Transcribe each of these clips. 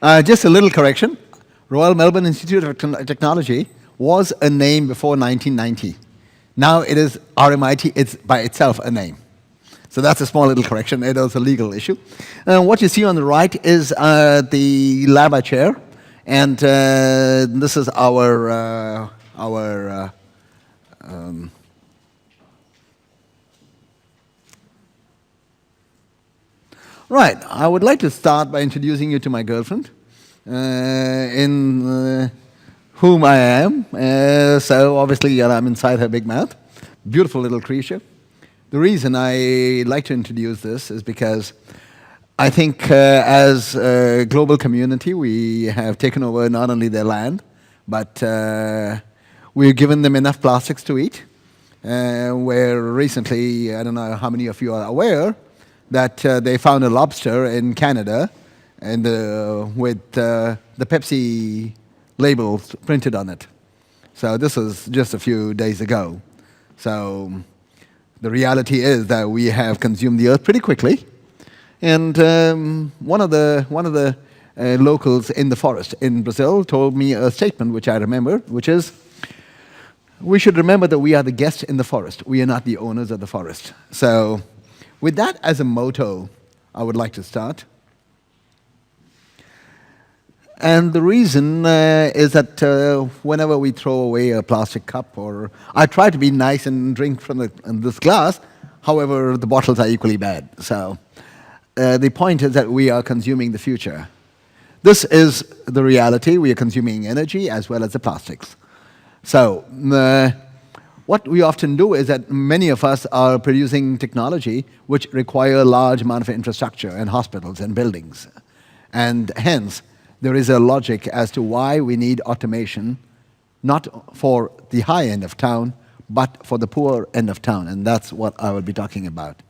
Just a little correction. Royal Melbourne Institute of Technology was a name before 1990. Now it is RMIT, it's by itself a name. So that's a small little correction. It was a legal issue. What you see on the right is the lab chair, and this is our right. I would like to start by introducing you to my girlfriend, in whom I am. So obviously I'm inside her big mouth. Beautiful little creature. The reason I like to introduce this is because I think as a global community, we have taken over not only their land, but we've given them enough plastics to eat. Where recently, I don't know how many of you are aware, that they found a lobster in Canada and with the Pepsi labels printed on it. So this was just a few days ago. So the reality is that we have consumed the earth pretty quickly. And one of the locals in the forest in Brazil told me a statement which I remember, which is, we should remember that we are the guests in the forest. We are not the owners of the forest. So with that as a motto, I would like to start. And the reason is that whenever we throw away a plastic cup, or I try to be nice and drink from this glass, however, the bottles are equally bad. So the point is that we are consuming the future. This is the reality. We are consuming energy as well as the plastics. So what we often do is that many of us are producing technology which require a large amount of infrastructure and hospitals and buildings. And hence, there is a logic as to why we need automation, not for the high end of town, but for the poor end of town. And that's what I will be talking about.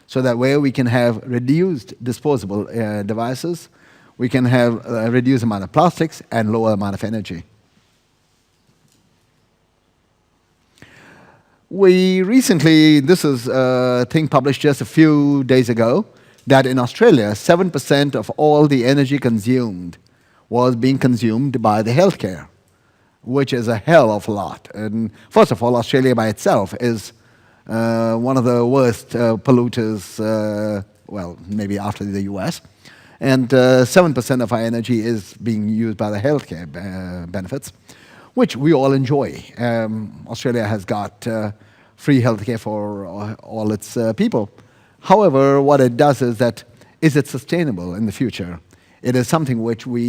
So that way we can have reduced disposable devices, we can have a reduced amount of plastics and lower amount of energy. We recently, this is a thing published just a few days ago, that in Australia, 7% of all the energy consumed was being consumed by the healthcare, which is a hell of a lot. And first of all, Australia by itself is one of the worst polluters, well, maybe after the US. And 7% of our energy is being used by the healthcare benefits, which we all enjoy. Australia has got free healthcare for all its people. However, what it does is that, is it sustainable in the future? It is something which we